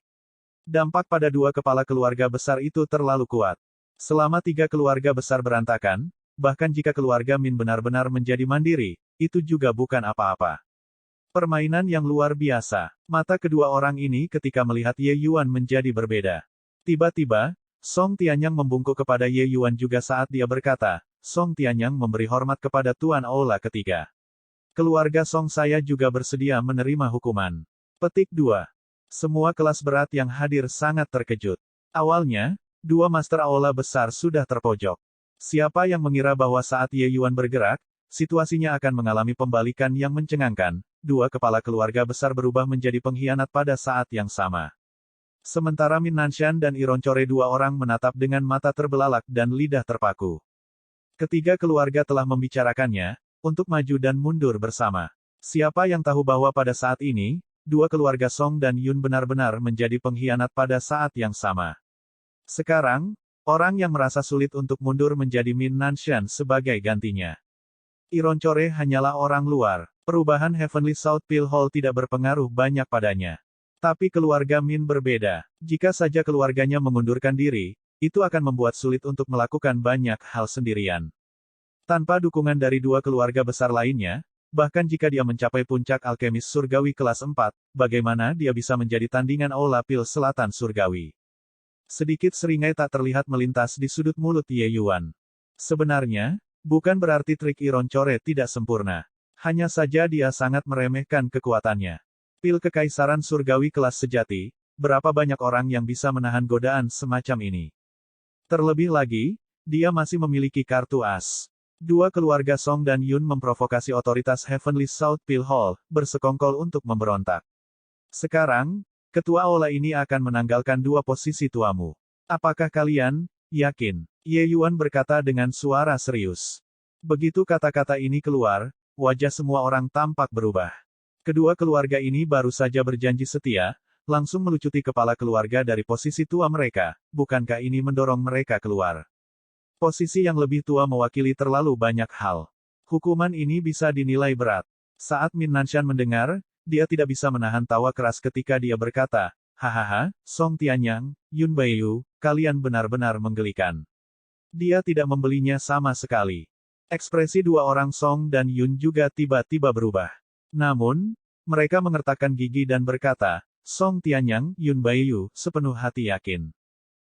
Dampak pada 2 kepala keluarga besar itu terlalu kuat. Selama 3 keluarga besar berantakan, bahkan jika keluarga Min benar-benar menjadi mandiri, itu juga bukan apa-apa. Permainan yang luar biasa. Mata kedua orang ini ketika melihat Ye Yuan menjadi berbeda. Tiba-tiba, Song Tianyang membungkuk kepada Ye Yuan juga saat dia berkata, Song Tianyang memberi hormat kepada Tuan Aula ketiga. Keluarga Song saya juga bersedia menerima hukuman. Petik 2. Semua kelas berat yang hadir sangat terkejut. Awalnya, dua Master Aula besar sudah terpojok. Siapa yang mengira bahwa saat Ye Yuan bergerak, situasinya akan mengalami pembalikan yang mencengangkan, dua kepala keluarga besar berubah menjadi pengkhianat pada saat yang sama. Sementara Min Nanshan dan Ironcore dua orang menatap dengan mata terbelalak dan lidah terpaku. Ketiga keluarga telah membicarakannya, untuk maju dan mundur bersama. Siapa yang tahu bahwa pada saat ini, dua keluarga Song dan Yun benar-benar menjadi pengkhianat pada saat yang sama. Sekarang, orang yang merasa sulit untuk mundur menjadi Min Nanshan sebagai gantinya. Ironcore hanyalah orang luar. Perubahan Heavenly South Pale Hall tidak berpengaruh banyak padanya. Tapi keluarga Min berbeda. Jika saja keluarganya mengundurkan diri, itu akan membuat sulit untuk melakukan banyak hal sendirian. Tanpa dukungan dari dua keluarga besar lainnya, bahkan jika dia mencapai puncak alkemis surgawi kelas 4, bagaimana dia bisa menjadi tandingan Aula Pil Selatan Surgawi? Sedikit seringai tak terlihat melintas di sudut mulut Ye Yuan. Sebenarnya, bukan berarti trik Ironcore tidak sempurna. Hanya saja dia sangat meremehkan kekuatannya. Pil Kekaisaran Surgawi kelas sejati, berapa banyak orang yang bisa menahan godaan semacam ini? Terlebih lagi, dia masih memiliki kartu as. Dua keluarga Song dan Yun memprovokasi otoritas Heavenly South Pale Hall, bersekongkol untuk memberontak. Sekarang, ketua Aula ini akan menanggalkan dua posisi tuamu. Apakah kalian yakin? Ye Yuan berkata dengan suara serius. Begitu kata-kata ini keluar, wajah semua orang tampak berubah. Kedua keluarga ini baru saja berjanji setia, langsung melucuti kepala keluarga dari posisi tua mereka, bukankah ini mendorong mereka keluar? Posisi yang lebih tua mewakili terlalu banyak hal. Hukuman ini bisa dinilai berat. Saat Min Nanshan mendengar, dia tidak bisa menahan tawa keras ketika dia berkata, hahaha, Song Tianyang, Yun Baiyu, kalian benar-benar menggelikan. Dia tidak membelinya sama sekali. Ekspresi dua orang Song dan Yun juga tiba-tiba berubah. Namun, mereka mengertakkan gigi dan berkata, Song Tianyang, Yun Baiyu, sepenuh hati yakin.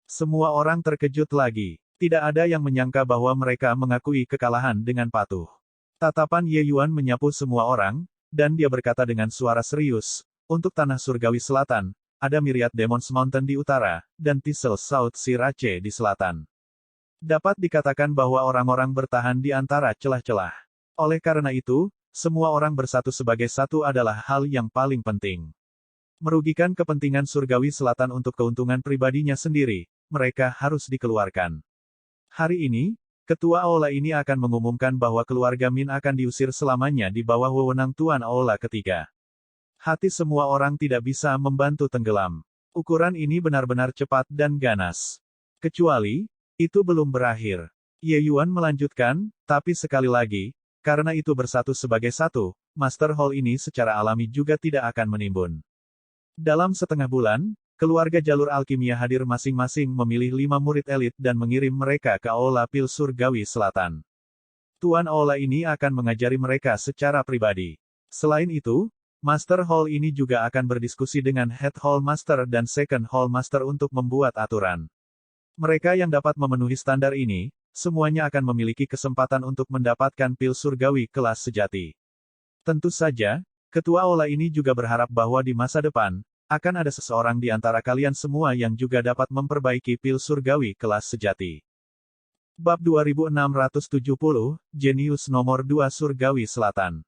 Semua orang terkejut lagi. Tidak ada yang menyangka bahwa mereka mengakui kekalahan dengan patuh. Tatapan Ye Yuan menyapu semua orang, dan dia berkata dengan suara serius, untuk tanah surgawi selatan, ada Myriad Demons Mountain di utara, dan Thistle South Sirace di selatan. Dapat dikatakan bahwa orang-orang bertahan di antara celah-celah. Oleh karena itu, semua orang bersatu sebagai satu adalah hal yang paling penting. Merugikan kepentingan surgawi selatan untuk keuntungan pribadinya sendiri, mereka harus dikeluarkan. Hari ini, ketua Aula ini akan mengumumkan bahwa keluarga Min akan diusir selamanya di bawah wewenang Tuan Aula ketiga. Hati semua orang tidak bisa membantu tenggelam. Ukuran ini benar-benar cepat dan ganas. Kecuali, itu belum berakhir. Ye Yuan melanjutkan, tapi sekali lagi, karena itu bersatu sebagai satu, Master Hall ini secara alami juga tidak akan menimbun. Dalam setengah bulan, keluarga jalur alkimia hadir masing-masing memilih 5 murid elit dan mengirim mereka ke Aula Pil Surgawi Selatan. Tuan Aula ini akan mengajari mereka secara pribadi. Selain itu, Master Hall ini juga akan berdiskusi dengan Head Hall Master dan Second Hall Master untuk membuat aturan. Mereka yang dapat memenuhi standar ini, semuanya akan memiliki kesempatan untuk mendapatkan pil surgawi kelas sejati. Tentu saja, ketua Aula ini juga berharap bahwa di masa depan, akan ada seseorang di antara kalian semua yang juga dapat memperbaiki pil surgawi kelas sejati. Bab 2670, Jenius nomor 2 Surgawi Selatan.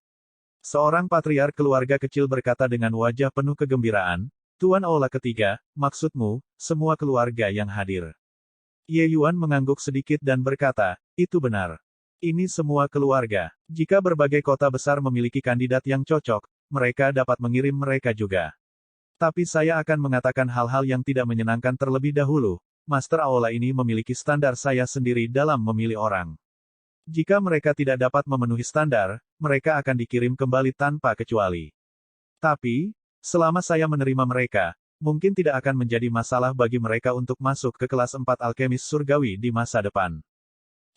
Seorang patriark keluarga kecil berkata dengan wajah penuh kegembiraan, Tuan Aula ketiga, maksudmu, semua keluarga yang hadir. Ye Yuan mengangguk sedikit dan berkata, itu benar. Ini semua keluarga. Jika berbagai kota besar memiliki kandidat yang cocok, mereka dapat mengirim mereka juga. Tapi saya akan mengatakan hal-hal yang tidak menyenangkan terlebih dahulu. Master Aula ini memiliki standar saya sendiri dalam memilih orang. Jika mereka tidak dapat memenuhi standar, mereka akan dikirim kembali tanpa kecuali. Tapi, selama saya menerima mereka, mungkin tidak akan menjadi masalah bagi mereka untuk masuk ke kelas 4 alkemis surgawi di masa depan.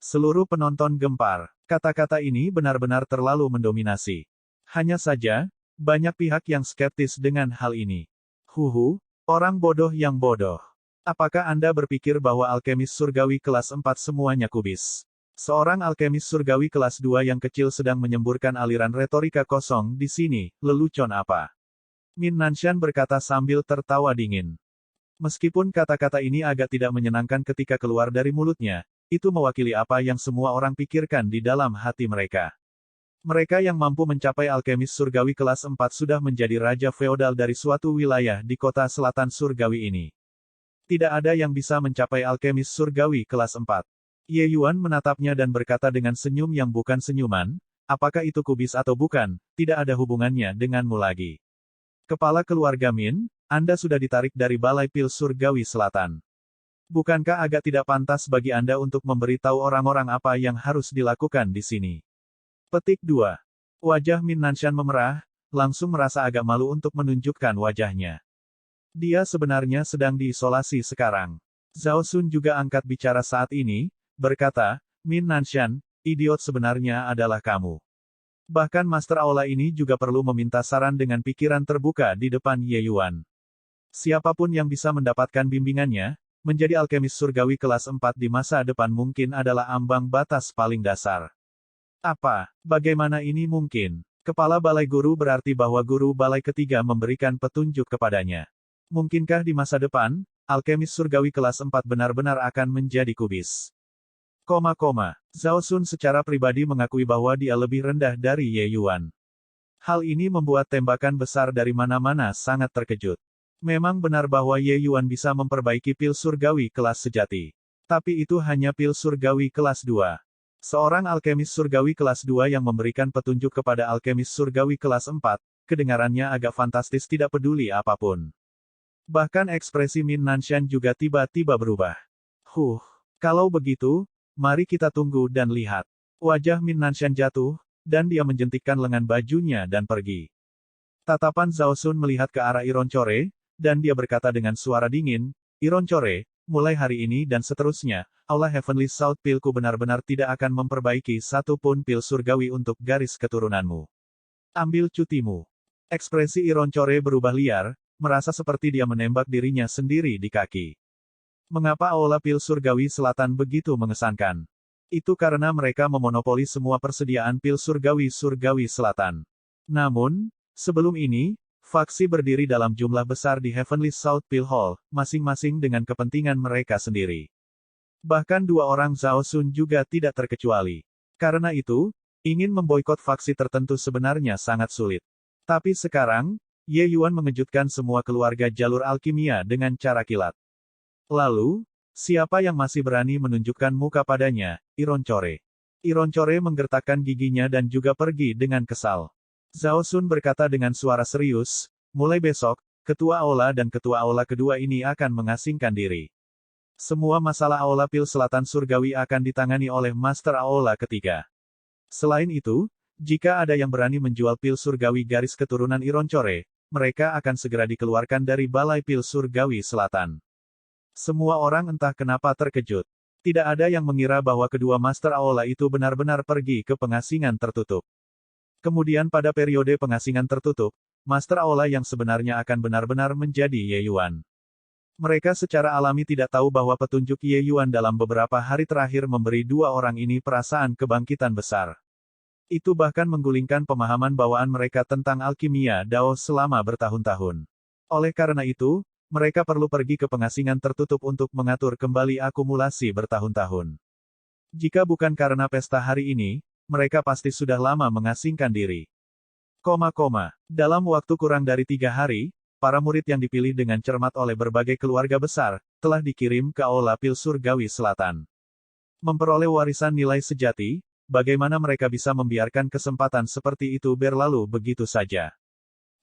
Seluruh penonton gempar. Kata-kata ini benar-benar terlalu mendominasi. Hanya saja, banyak pihak yang skeptis dengan hal ini. Orang bodoh yang bodoh. Apakah Anda berpikir bahwa alkemis surgawi kelas 4 semuanya kubis? Seorang alkemis surgawi kelas 2 yang kecil sedang menyemburkan aliran retorika kosong di sini, lelucon apa? Min Nanshan berkata sambil tertawa dingin. Meskipun kata-kata ini agak tidak menyenangkan ketika keluar dari mulutnya, itu mewakili apa yang semua orang pikirkan di dalam hati mereka. Mereka yang mampu mencapai alkemis surgawi kelas 4 sudah menjadi raja feodal dari suatu wilayah di kota selatan surgawi ini. Tidak ada yang bisa mencapai alkemis surgawi kelas 4. Ye Yuan menatapnya dan berkata dengan senyum yang bukan senyuman, apakah itu kubis atau bukan, tidak ada hubungannya denganmu lagi. Kepala keluarga Min, Anda sudah ditarik dari Balai Pil Surgawi Selatan. Bukankah agak tidak pantas bagi Anda untuk memberitahu orang-orang apa yang harus dilakukan di sini? Petik 2. Wajah Min Nanshan memerah, langsung merasa agak malu untuk menunjukkan wajahnya. Dia sebenarnya sedang diisolasi sekarang. Zhao Sun juga angkat bicara saat ini, berkata, Min Nanshan, idiot sebenarnya adalah kamu. Bahkan Master Aula ini juga perlu meminta saran dengan pikiran terbuka di depan Ye Yuan. Siapapun yang bisa mendapatkan bimbingannya, menjadi alkemis surgawi kelas 4 di masa depan mungkin adalah ambang batas paling dasar. Apa? Bagaimana ini mungkin? Kepala balai guru berarti bahwa guru balai ketiga memberikan petunjuk kepadanya. Mungkinkah di masa depan, alkemis surgawi kelas 4 benar-benar akan menjadi kubis? Zhao Sun secara pribadi mengakui bahwa dia lebih rendah dari Ye Yuan. Hal ini membuat tembakan besar dari mana-mana sangat terkejut. Memang benar bahwa Ye Yuan bisa memperbaiki pil surgawi kelas sejati. Tapi itu hanya pil surgawi kelas 2. Seorang alkemis surgawi kelas 2 yang memberikan petunjuk kepada alkemis surgawi kelas 4, kedengarannya agak fantastis tidak peduli apapun. Bahkan ekspresi Min Nanshan juga tiba-tiba berubah. Kalau begitu, mari kita tunggu dan lihat. Wajah Min Nanshan jatuh, dan dia menjentikkan lengan bajunya dan pergi. Tatapan Zhao Sun melihat ke arah Ironcore, dan dia berkata dengan suara dingin, Ironcore, mulai hari ini dan seterusnya, Aula Heavenly South Pilku benar-benar tidak akan memperbaiki satu pun pil surgawi untuk garis keturunanmu. Ambil cutimu. Ekspresi Ironcore berubah liar, merasa seperti dia menembak dirinya sendiri di kaki. Mengapa Aula Pil Surgawi Selatan begitu mengesankan? Itu karena mereka memonopoli semua persediaan pil surgawi Selatan. Namun, sebelum ini, faksi berdiri dalam jumlah besar di Heavenly South Pill Hall, masing-masing dengan kepentingan mereka sendiri. Bahkan dua orang Zhao Sun juga tidak terkecuali. Karena itu, ingin memboikot faksi tertentu sebenarnya sangat sulit. Tapi sekarang, Ye Yuan mengejutkan semua keluarga jalur alkimia dengan cara kilat. Lalu, siapa yang masih berani menunjukkan muka padanya? Ironcore. Ironcore menggertakkan giginya dan juga pergi dengan kesal. Zhao Sun berkata dengan suara serius, mulai besok, ketua aula dan ketua aula kedua ini akan mengasingkan diri. Semua masalah aula pil selatan surgawi akan ditangani oleh Master Aula ketiga. Selain itu, jika ada yang berani menjual pil surgawi garis keturunan Ironcore, mereka akan segera dikeluarkan dari Balai Pil Surgawi Selatan. Semua orang entah kenapa terkejut. Tidak ada yang mengira bahwa kedua Master Aula itu benar-benar pergi ke pengasingan tertutup. Kemudian pada periode pengasingan tertutup, Master Aula yang sebenarnya akan benar-benar menjadi Ye Yuan. Mereka secara alami tidak tahu bahwa petunjuk Ye Yuan dalam beberapa hari terakhir memberi dua orang ini perasaan kebangkitan besar. Itu bahkan menggulingkan pemahaman bawaan mereka tentang alkimia Dao selama bertahun-tahun. Oleh karena itu, mereka perlu pergi ke pengasingan tertutup untuk mengatur kembali akumulasi bertahun-tahun. Jika bukan karena pesta hari ini, mereka pasti sudah lama mengasingkan diri. Dalam waktu kurang dari 3 hari, para murid yang dipilih dengan cermat oleh berbagai keluarga besar, telah dikirim ke Aula Pil Surgawi Selatan. Memperoleh warisan nilai sejati, bagaimana mereka bisa membiarkan kesempatan seperti itu berlalu begitu saja?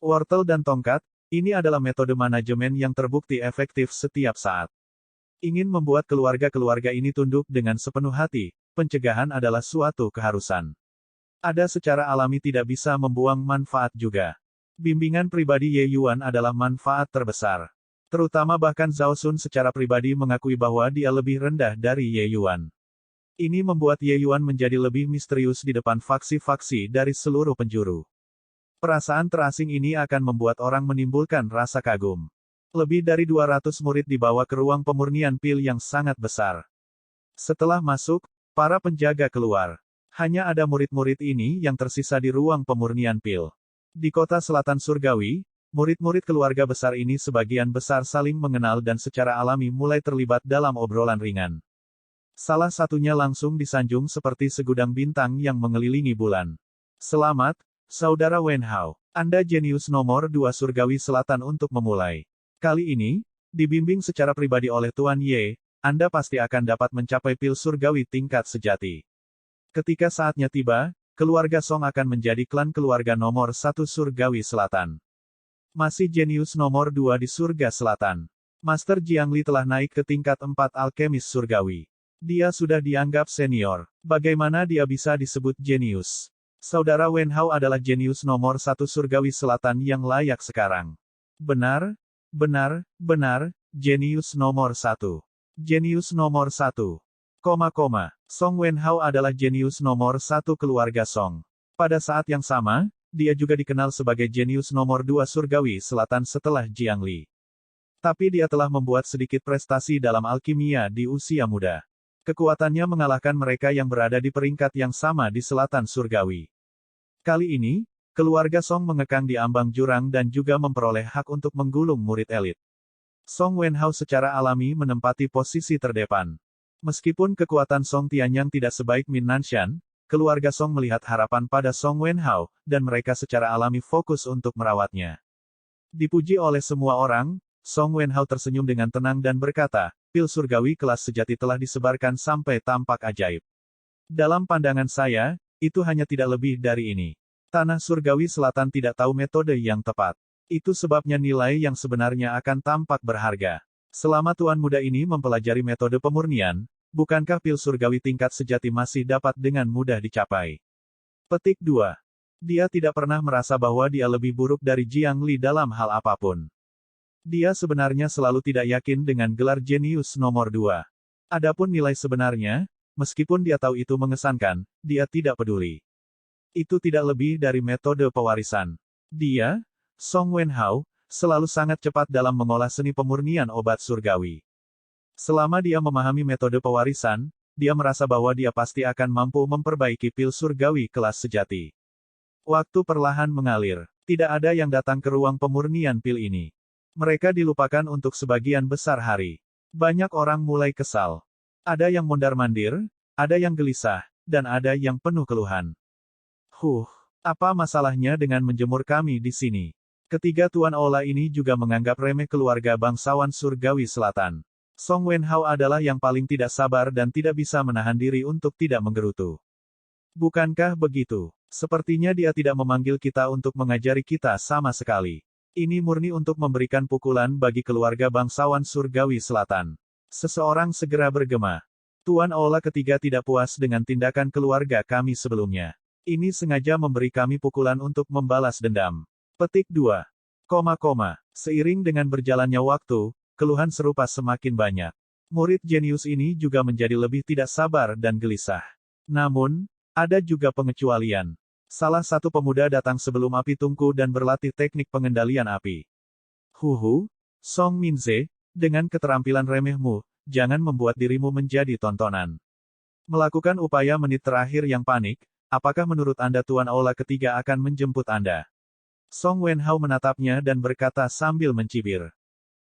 Wortel dan tongkat, ini adalah metode manajemen yang terbukti efektif setiap saat. Ingin membuat keluarga-keluarga ini tunduk dengan sepenuh hati, pencegahan adalah suatu keharusan. Ada secara alami tidak bisa membuang manfaat juga. Bimbingan pribadi Ye Yuan adalah manfaat terbesar. Terutama bahkan Zhao Sun secara pribadi mengakui bahwa dia lebih rendah dari Ye Yuan. Ini membuat Ye Yuan menjadi lebih misterius di depan faksi-faksi dari seluruh penjuru. Perasaan terasing ini akan membuat orang menimbulkan rasa kagum. Lebih dari 200 murid dibawa ke ruang pemurnian pil yang sangat besar. Setelah masuk, para penjaga keluar. Hanya ada murid-murid ini yang tersisa di ruang pemurnian pil. Di kota selatan surgawi, murid-murid keluarga besar ini sebagian besar saling mengenal dan secara alami mulai terlibat dalam obrolan ringan. Salah satunya langsung disanjung seperti segudang bintang yang mengelilingi bulan. Selamat, Saudara Wenhao. Anda jenius nomor 2 surgawi selatan untuk memulai. Kali ini, dibimbing secara pribadi oleh Tuan Ye, Anda pasti akan dapat mencapai pil surgawi tingkat sejati. Ketika saatnya tiba, keluarga Song akan menjadi klan keluarga nomor 1 surgawi selatan. Masih jenius nomor 2 di surga selatan. Master Jiangli telah naik ke tingkat 4 alkemis surgawi. Dia sudah dianggap senior. Bagaimana dia bisa disebut jenius? Saudara Wenhao adalah jenius nomor 1 surgawi selatan yang layak sekarang. Benar, jenius nomor 1. Jenius nomor 1. Song Wenhao adalah jenius nomor 1 keluarga Song. Pada saat yang sama, dia juga dikenal sebagai jenius nomor 2 surgawi selatan setelah Jiangli. Tapi dia telah membuat sedikit prestasi dalam alkimia di usia muda. Kekuatannya mengalahkan mereka yang berada di peringkat yang sama di selatan surgawi. Kali ini, keluarga Song mengekang di ambang jurang dan juga memperoleh hak untuk menggulung murid elit. Song Wenhao secara alami menempati posisi terdepan. Meskipun kekuatan Song Tianyang tidak sebaik Min Nanshan, keluarga Song melihat harapan pada Song Wenhao, dan mereka secara alami fokus untuk merawatnya. Dipuji oleh semua orang, Song Wenhao tersenyum dengan tenang dan berkata, pil surgawi kelas sejati telah disebarkan sampai tampak ajaib. Dalam pandangan saya, itu hanya tidak lebih dari ini. Tanah surgawi selatan tidak tahu metode yang tepat. Itu sebabnya nilai yang sebenarnya akan tampak berharga. Selama tuan muda ini mempelajari metode pemurnian, bukankah pil surgawi tingkat sejati masih dapat dengan mudah dicapai? Petik 2. Dia tidak pernah merasa bahwa dia lebih buruk dari Jiangli dalam hal apapun. Dia sebenarnya selalu tidak yakin dengan gelar jenius nomor 2. Adapun nilai sebenarnya, meskipun dia tahu itu mengesankan, dia tidak peduli. Itu tidak lebih dari metode pewarisan. Dia, Song Wenhao, selalu sangat cepat dalam mengolah seni pemurnian obat surgawi. Selama dia memahami metode pewarisan, dia merasa bahwa dia pasti akan mampu memperbaiki pil surgawi kelas sejati. Waktu perlahan mengalir. Tidak ada yang datang ke ruang pemurnian pil ini. Mereka dilupakan untuk sebagian besar hari. Banyak orang mulai kesal. Ada yang mondar-mandir, ada yang gelisah, dan ada yang penuh keluhan. Apa masalahnya dengan menjemur kami di sini? Ketiga Tuan Ola ini juga menganggap remeh keluarga bangsawan surgawi selatan. Song Wenhao adalah yang paling tidak sabar dan tidak bisa menahan diri untuk tidak menggerutu. Bukankah begitu? Sepertinya dia tidak memanggil kita untuk mengajari kita sama sekali. Ini murni untuk memberikan pukulan bagi keluarga bangsawan surgawi selatan. Seseorang segera bergema. Tuan Ola ketiga tidak puas dengan tindakan keluarga kami sebelumnya. Ini sengaja memberi kami pukulan untuk membalas dendam. Petik 2. Seiring dengan berjalannya waktu, keluhan serupa semakin banyak. Murid jenius ini juga menjadi lebih tidak sabar dan gelisah. Namun, ada juga pengecualian. Salah satu pemuda datang sebelum api tungku dan berlatih teknik pengendalian api. Song Minze, dengan keterampilan remehmu, jangan membuat dirimu menjadi tontonan. Melakukan upaya menit terakhir yang panik, apakah menurut Anda Tuan Ola ketiga akan menjemput Anda? Song Wenhao menatapnya dan berkata sambil mencibir.